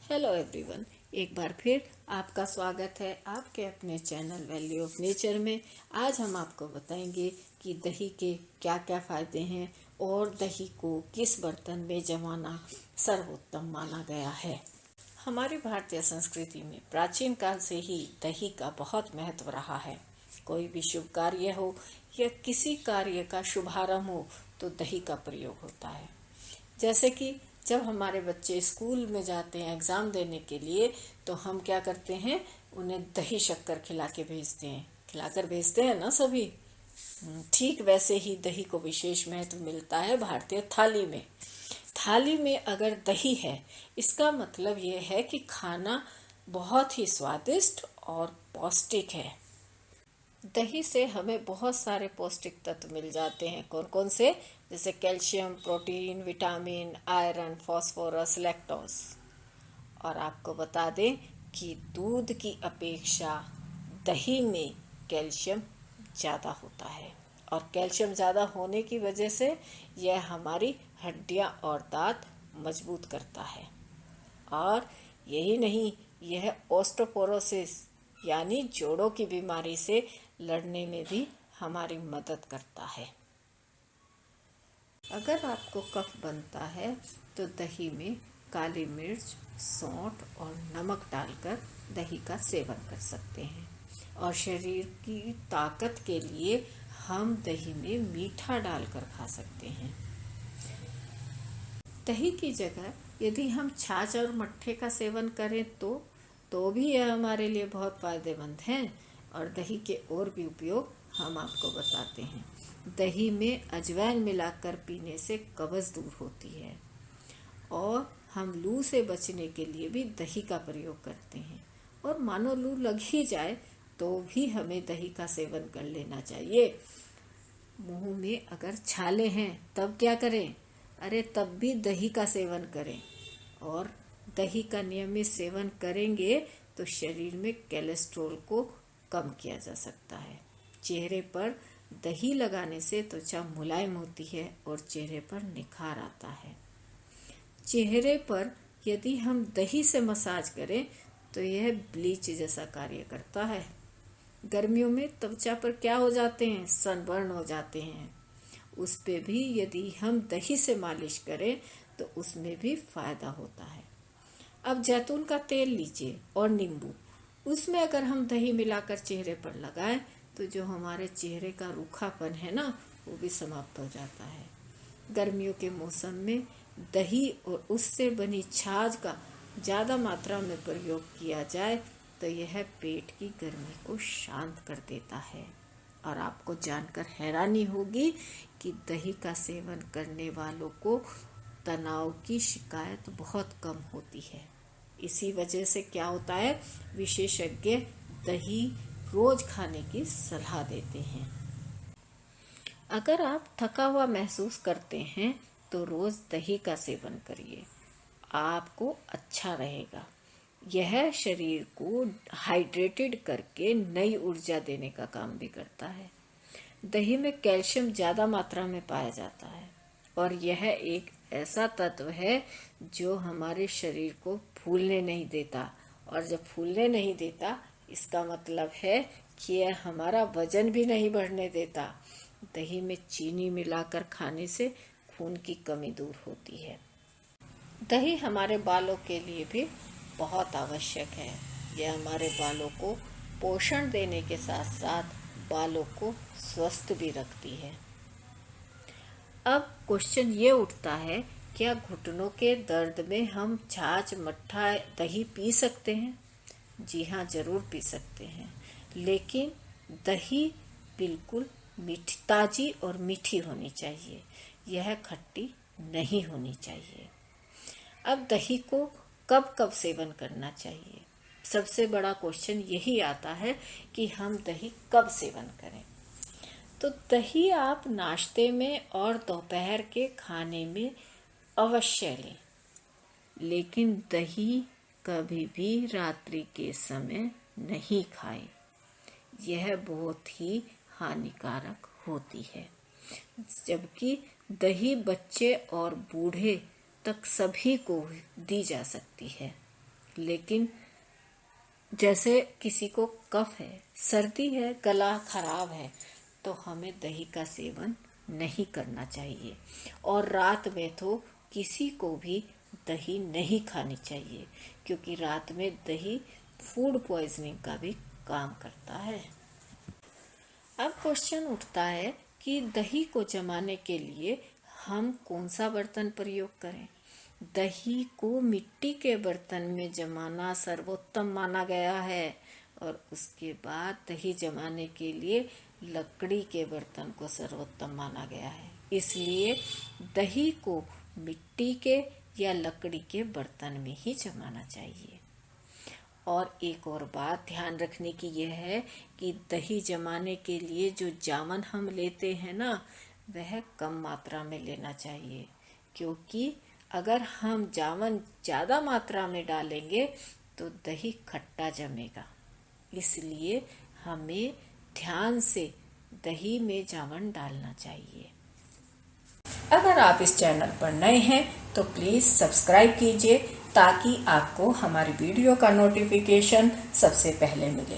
Hello everyone, एक बार फिर आपका स्वागत है आपके अपने चैनल वैल्यू ऑफ नेचर में। आज हम आपको बताएंगे कि दही के क्या क्या फ़ायदे हैं और दही को किस बर्तन में जमाना सर्वोत्तम माना गया है। हमारी भारतीय संस्कृति में प्राचीन काल से ही दही का बहुत महत्व रहा है। कोई भी शुभ कार्य हो या किसी कार्य का शुभारंभ हो तो दही का प्रयोग होता है। जैसे कि जब हमारे बच्चे स्कूल में जाते हैं एग्ज़ाम देने के लिए तो हम क्या करते हैं, उन्हें दही शक्कर खिला के भेजते हैं, खिलाकर भेजते हैं ना सभी। ठीक वैसे ही दही को विशेष महत्व मिलता है भारतीय थाली में। थाली में अगर दही है इसका मतलब ये है कि खाना बहुत ही स्वादिष्ट और पौष्टिक है। दही से हमें बहुत सारे पौष्टिक तत्व मिल जाते हैं। कौन कौन से? जैसे calcium, protein, vitamin, iron, phosphorus, lactose. और आपको बता दें कि दूध की अपेक्षा दही में कैल्शियम ज़्यादा होता है और कैल्शियम ज़्यादा होने की वजह से यह हमारी हड्डियां और दांत मजबूत करता है। और यही नहीं, यह ऑस्टोपोरोसिस यानी जोड़ों की बीमारी से लड़ने में भी हमारी मदद करता है। अगर आपको कफ बनता है तो दही में काली मिर्च, सौंठ और नमक डालकर दही का सेवन कर सकते हैं। और शरीर की ताकत के लिए हम दही में मीठा डालकर खा सकते हैं। दही की जगह यदि हम छाछ और मट्ठे का सेवन करें तो भी यह हमारे लिए बहुत फायदेमंद है। और दही के और भी उपयोग हम आपको बताते हैं। दही में अजवाइन मिलाकर पीने से कब्ज दूर होती है और हम लू से बचने के लिए भी दही का प्रयोग करते हैं। और मानो लू लग ही जाए तो भी हमें दही का सेवन कर लेना चाहिए। मुंह में अगर छाले हैं तब क्या करें? अरे तब भी दही का सेवन करें। और दही का नियमित सेवन करेंगे तो शरीर में कोलेस्ट्रॉल को कम किया जा सकता है। चेहरे पर दही लगाने से त्वचा मुलायम होती है और चेहरे पर निखार आता है। चेहरे पर यदि हम दही से मसाज करें तो यह ब्लीच जैसा कार्य करता है। गर्मियों में त्वचा पर क्या हो जाते हैं? सनबर्न हो जाते हैं। उस पे भी यदि हम दही से मालिश करें तो उसमें भी फायदा होता है। अब जैतून का तेल लीजिए और नींबू, उसमें अगर हम दही मिलाकर चेहरे पर लगाएं तो जो हमारे चेहरे का रूखापन है ना, वो भी समाप्त हो जाता है। गर्मियों के मौसम में दही और उससे बनी छाछ का ज़्यादा मात्रा में प्रयोग किया जाए तो यह पेट की गर्मी को शांत कर देता है। और आपको जानकर हैरानी होगी कि दही का सेवन करने वालों को तनाव की शिकायत बहुत कम होती है। इसी वजह से क्या होता है, विशेषज्ञ दही रोज खाने की सलाह देते हैं। अगर आप थका हुआ महसूस करते हैं तो रोज दही का सेवन करिए, आपको अच्छा रहेगा। यह शरीर को हाइड्रेटेड करके नई ऊर्जा देने का काम भी करता है। दही में कैल्शियम ज़्यादा मात्रा में पाया जाता है और यह एक ऐसा तत्व है जो हमारे शरीर को फूलने नहीं देता। और जब फूलने नहीं देता इसका मतलब है कि यह हमारा वजन भी नहीं बढ़ने देता। दही में चीनी मिलाकर खाने से खून की कमी दूर होती है। दही हमारे बालों के लिए भी बहुत आवश्यक है। यह हमारे बालों को पोषण देने के साथ साथ बालों को स्वस्थ भी रखती है। अब क्वेश्चन ये उठता है, क्या घुटनों के दर्द में हम छाछ, मट्ठा, दही पी सकते हैं? जी हाँ, ज़रूर पी सकते हैं, लेकिन दही बिल्कुल मीठी, ताज़ी और मीठी होनी चाहिए। यह खट्टी नहीं होनी चाहिए। अब दही को कब कब सेवन करना चाहिए? सबसे बड़ा क्वेश्चन यही आता है कि हम दही कब सेवन करें। तो दही आप नाश्ते में और दोपहर के खाने में अवश्य लें, लेकिन दही कभी भी रात्रि के समय नहीं खाएं। यह बहुत ही हानिकारक होती है। जबकि दही बच्चे और बूढ़े तक सभी को दी जा सकती है। लेकिन जैसे किसी को कफ है, सर्दी है, गला खराब है, तो हमें दही का सेवन नहीं करना चाहिए। और रात में तो किसी को भी दही नहीं खानी चाहिए, क्योंकि रात में दही फूड पॉइजनिंग का भी काम करता है। अब क्वेश्चन उठता है कि दही को जमाने के लिए हम कौन सा बर्तन प्रयोग करें। दही को मिट्टी के बर्तन में जमाना सर्वोत्तम माना गया है, और उसके बाद दही जमाने के लिए लकड़ी के बर्तन को सर्वोत्तम माना गया है। इसलिए दही को मिट्टी के या लकड़ी के बर्तन में ही जमाना चाहिए। और एक और बात ध्यान रखने की यह है कि दही जमाने के लिए जो जावन हम लेते हैं ना, वह कम मात्रा में लेना चाहिए, क्योंकि अगर हम जावन ज़्यादा मात्रा में डालेंगे तो दही खट्टा जमेगा। इसलिए हमें ध्यान से दही में जावन डालना चाहिए। अगर आप इस चैनल पर नए हैं तो प्लीज़ सब्सक्राइब कीजिए, ताकि आपको हमारी वीडियो का नोटिफिकेशन सबसे पहले मिले।